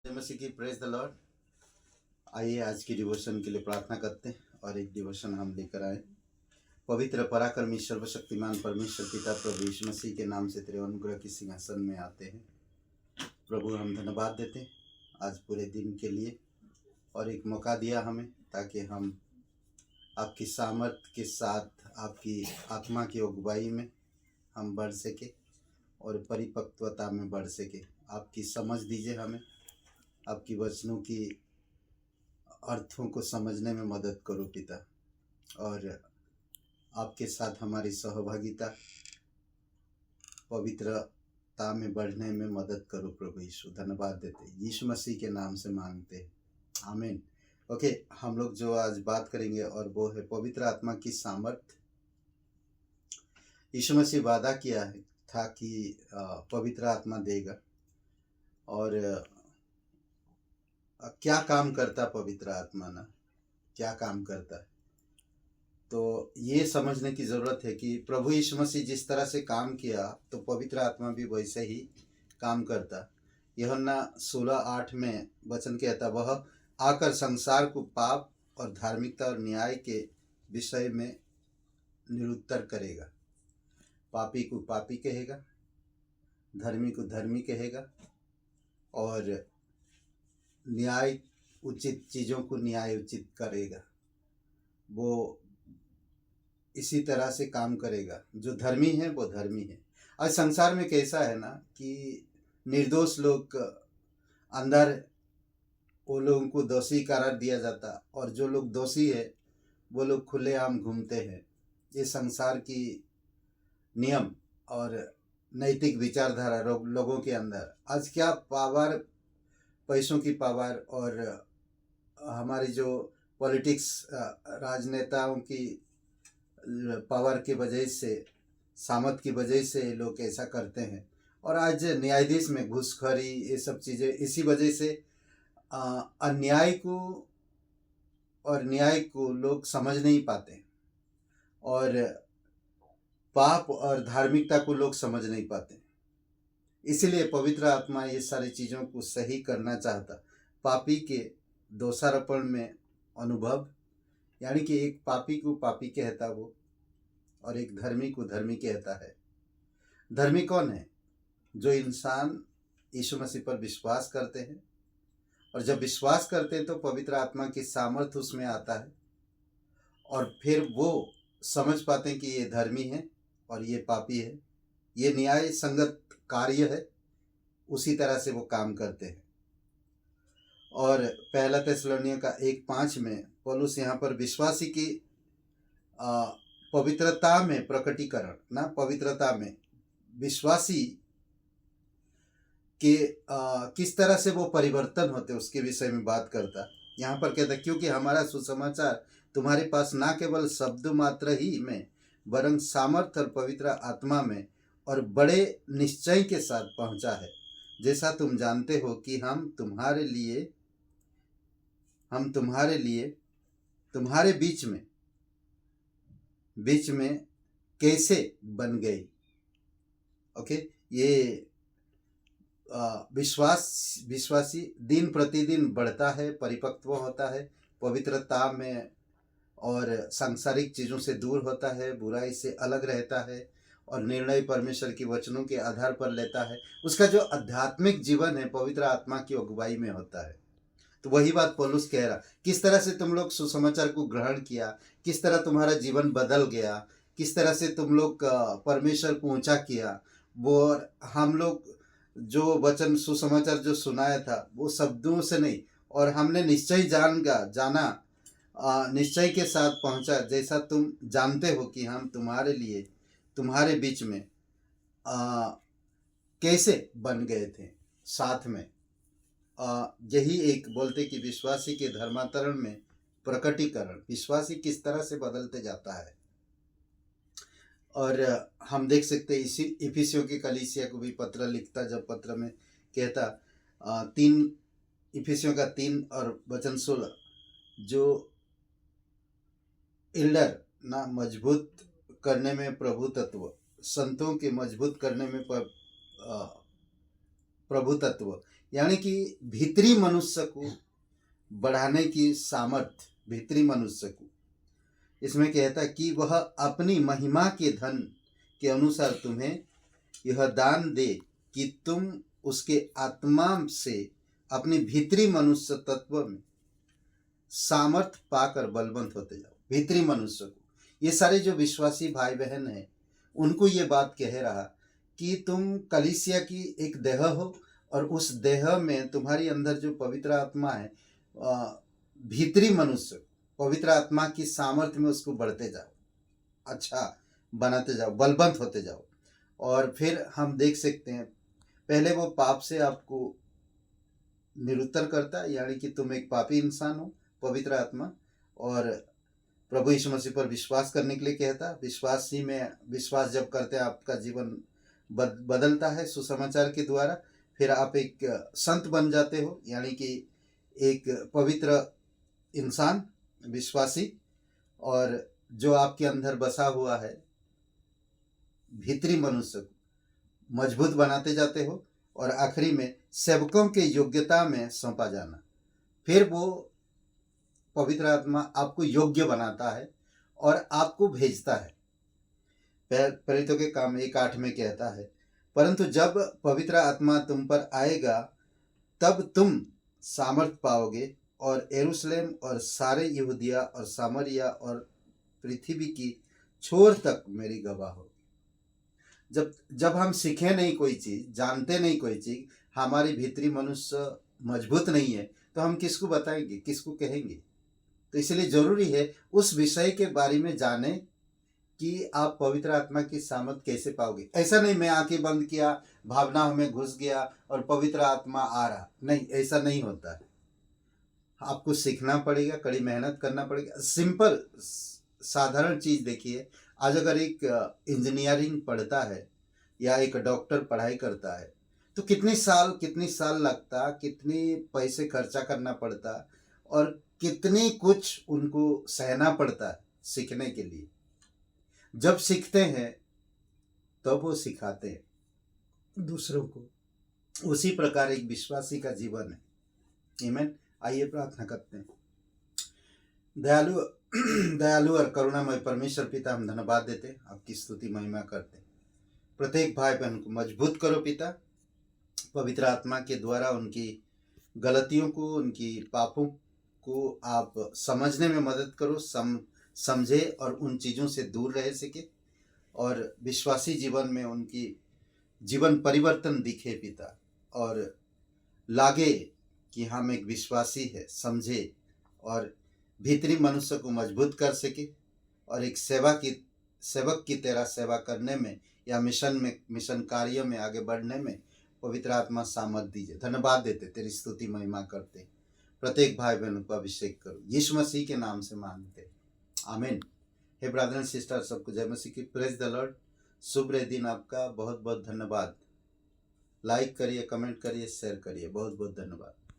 जय मसीह की, praise the Lord. आइए आज की डिवोशन के लिए प्रार्थना करते हैं और एक डिवोशन हम लेकर आए। पवित्र पराक्रमी सर्वशक्तिमान परमेश्वर पिता प्रभु यीशु मसीह के नाम से तेरे अनुग्रह की सिंहासन में आते हैं। प्रभु, हम धन्यवाद देते हैं आज पूरे दिन के लिए और एक मौका दिया हमें, ताकि हम आपकी सामर्थ के साथ आपकी आत्मा की अगुवाई में हम बढ़ सके और परिपक्वता में बढ़ सके। आपकी समझ दीजिए हमें, आपकी वचनों की अर्थों को समझने में मदद करो पिता, और आपके साथ हमारी सहभागिता पवित्रता में बढ़ने में मदद करो प्रभु यीशु। धन्यवाद देते यीशु मसीह के नाम से मांगते हैं, आमीन। ओके, हम लोग जो आज बात करेंगे और वो है पवित्र आत्मा की सामर्थ। यीशु मसीह वादा किया है था कि पवित्र आत्मा देगा, और क्या काम करता पवित्र आत्मा ना, क्या काम करता है, तो ये समझने की ज़रूरत है कि प्रभु यीशु मसीह जिस तरह से काम किया तो पवित्र आत्मा भी वैसे ही काम करता। यूहन्ना 16:8 में वचन कहता, वह आकर संसार को पाप और धार्मिकता और न्याय के विषय में निरुत्तर करेगा। पापी को पापी कहेगा, धर्मी को धर्मी कहेगा, और न्याय उचित चीज़ों को न्याय उचित करेगा। वो इसी तरह से काम करेगा। जो धर्मी है वो धर्मी है। आज संसार में कैसा है ना कि निर्दोष लोग अंदर, वो लोगों को दोषी करार दिया जाता, और जो लोग दोषी है वो लोग खुलेआम घूमते हैं। ये संसार की नियम और नैतिक विचारधारा लोगों के अंदर आज क्या पावर, पैसों की पावर और हमारी जो पॉलिटिक्स, राजनेताओं की पावर की वजह से, सामर्थ की वजह से लोग ऐसा करते हैं। और आज न्यायाधीश में घूसखोरी, ये सब चीज़ें इसी वजह से अन्याय को और न्याय को लोग समझ नहीं पाते, और पाप और धार्मिकता को लोग समझ नहीं पाते। इसलिए पवित्र आत्मा ये सारी चीज़ों को सही करना चाहता। पापी के दोषारोपण में अनुभव, यानी कि एक पापी को पापी कहता वो, और एक धर्मी को धर्मी कहता है। धर्मी कौन है? जो इंसान यीशु मसीह पर विश्वास करते हैं, और जब विश्वास करते हैं तो पवित्र आत्मा की सामर्थ उसमें आता है, और फिर वो समझ पाते हैं कि ये धर्मी है और ये पापी है, ये न्याय संगत कार्य है। उसी तरह से वो काम करते हैं। और पहला थिस्सलुनीकियों का 1:5 में पौलुस यहाँ पर विश्वासी की पवित्रता में प्रकटीकरण ना, पवित्रता में विश्वासी के किस तरह से वो परिवर्तन होते उसके विषय में बात करता। यहाँ पर कहता, क्योंकि हमारा सुसमाचार तुम्हारे पास ना केवल शब्द मात्र ही में, वरन सामर्थ और पवित्र आत्मा में और बड़े निश्चय के साथ पहुँचा है, जैसा तुम जानते हो कि हम तुम्हारे लिए तुम्हारे बीच में कैसे बन गई। ओके, ये विश्वासी दिन प्रतिदिन बढ़ता है, परिपक्व होता है पवित्रता में, और सांसारिक चीज़ों से दूर होता है, बुराई से अलग रहता है, और निर्णय परमेश्वर के वचनों के आधार पर लेता है। उसका जो आध्यात्मिक जीवन है पवित्र आत्मा की अगुवाई में होता है। तो वही बात पौलुस कह रहा, किस तरह से तुम लोग सुसमाचार को ग्रहण किया, किस तरह तुम्हारा जीवन बदल गया, किस तरह से तुम लोग परमेश्वर को ऊंचा किया। वो हम लोग जो वचन सुसमाचार जो सुनाया था वो शब्दों से नहीं, और हमने निश्चय जाना निश्चय के साथ पहुंचा, जैसा तुम जानते हो कि हम तुम्हारे बीच में कैसे बन गए थे साथ में। यही एक बोलते कि विश्वासी के धर्मांतरण में प्रकटीकरण, विश्वासी किस तरह से बदलते जाता है। और हम देख सकते इसी इफिसियों की कलीसिया को भी पत्र लिखता, जब पत्र में कहता 3 इफिसियों का 3 और वचन 16, जो एल्डर ना मजबूत करने में प्रभुत्व, संतों के मजबूत करने में प्रभुत्व, यानी कि भीतरी मनुष्य को बढ़ाने की सामर्थ्य, भीतरी मनुष्य को इसमें कहता है कि वह अपनी महिमा के धन के अनुसार तुम्हें यह दान दे कि तुम उसके आत्मा से अपनी भीतरी मनुष्य तत्व में सामर्थ पाकर बलवंत होते जाओ। भीतरी मनुष्य को, ये सारे जो विश्वासी भाई बहन हैं उनको ये बात कह रहा कि तुम कलीसिया की एक देह हो और उस देह में तुम्हारी अंदर जो पवित्र आत्मा है, भीतरी मनुष्य पवित्र आत्मा की सामर्थ्य में उसको बढ़ते जाओ, अच्छा बनाते जाओ, बलवंत होते जाओ। और फिर हम देख सकते हैं पहले वो पाप से आपको निरुत्तर करता है, यानी कि तुम एक पापी इंसान हो, पवित्र आत्मा, और प्रभु यीशु मसीह पर विश्वास करने के लिए कहता है। विश्वास जब करते हैं आपका जीवन बदलता है सुसमाचार के द्वारा। फिर आप एक संत बन जाते हो, यानी कि एक पवित्र इंसान, विश्वासी, और जो आपके अंदर बसा हुआ है भीतरी मनुष्य को मजबूत बनाते जाते हो, और आखिरी में सेवकों के योग्यता में सौंपा जाना। फिर वो पवित्र आत्मा आपको योग्य बनाता है और आपको भेजता है। प्रेरितों के काम 1:8 में कहता है, परंतु जब पवित्र आत्मा तुम पर आएगा तब तुम सामर्थ पाओगे और यरूशलेम और सारे यहूदिया और सामरिया और पृथ्वी की छोर तक मेरी गवाह हो। जब हम सीखे नहीं कोई चीज़, जानते नहीं कोई चीज़, हमारी भीतरी मनुष्य मजबूत नहीं है, तो हम किसको बताएंगे, किसको कहेंगे? तो इसलिए जरूरी है उस विषय के बारे में जाने कि आप पवित्र आत्मा की सामर्थ कैसे पाओगे। ऐसा नहीं मैं आंखें बंद किया, भावनाओं में घुस गया और पवित्र आत्मा आ रहा, नहीं, ऐसा नहीं होता है। आपको सीखना पड़ेगा, कड़ी मेहनत करना पड़ेगा। सिंपल साधारण चीज़ देखिए, आज अगर एक इंजीनियरिंग पढ़ता है या एक डॉक्टर पढ़ाई करता है तो कितनी साल लगता, कितने पैसे खर्चा करना पड़ता और कितनी कुछ उनको सहना पड़ता है सीखने के लिए। जब सीखते हैं तब वो सिखाते हैं दूसरों को। उसी प्रकार एक विश्वासी का जीवन है। आमीन। आइए प्रार्थना करते हैं। दयालु और करुणामय परमेश्वर पिता, हम धन्यवाद देते हैं, आपकी स्तुति महिमा करते हैं। प्रत्येक भाई बहन को मजबूत करो पिता, पवित्र आत्मा के द्वारा उनकी गलतियों को, उनकी पापों को आप समझने में मदद करो, समझे और उन चीज़ों से दूर रह सके और विश्वासी जीवन में उनकी जीवन परिवर्तन दिखे पिता, और लागे कि हम एक विश्वासी है, समझे और भीतरी मनुष्य को मजबूत कर सके और एक सेवक की तरह सेवा करने में या मिशन कार्य में आगे बढ़ने में पवित्र आत्मा सामर्थ दीजिए। धन्यवाद देते, तेरी स्तुति महिमा करते। प्रत्येक भाई बहन को अभिषेक करो, यीशु मसीह के नाम से मांगते, आमीन। हे ब्रदर एंड सिस्टर, सबको जय मसीह की। Praise the Lord. शुभ दिन आपका। बहुत बहुत धन्यवाद। लाइक करिए, कमेंट करिए, शेयर करिए। बहुत बहुत धन्यवाद।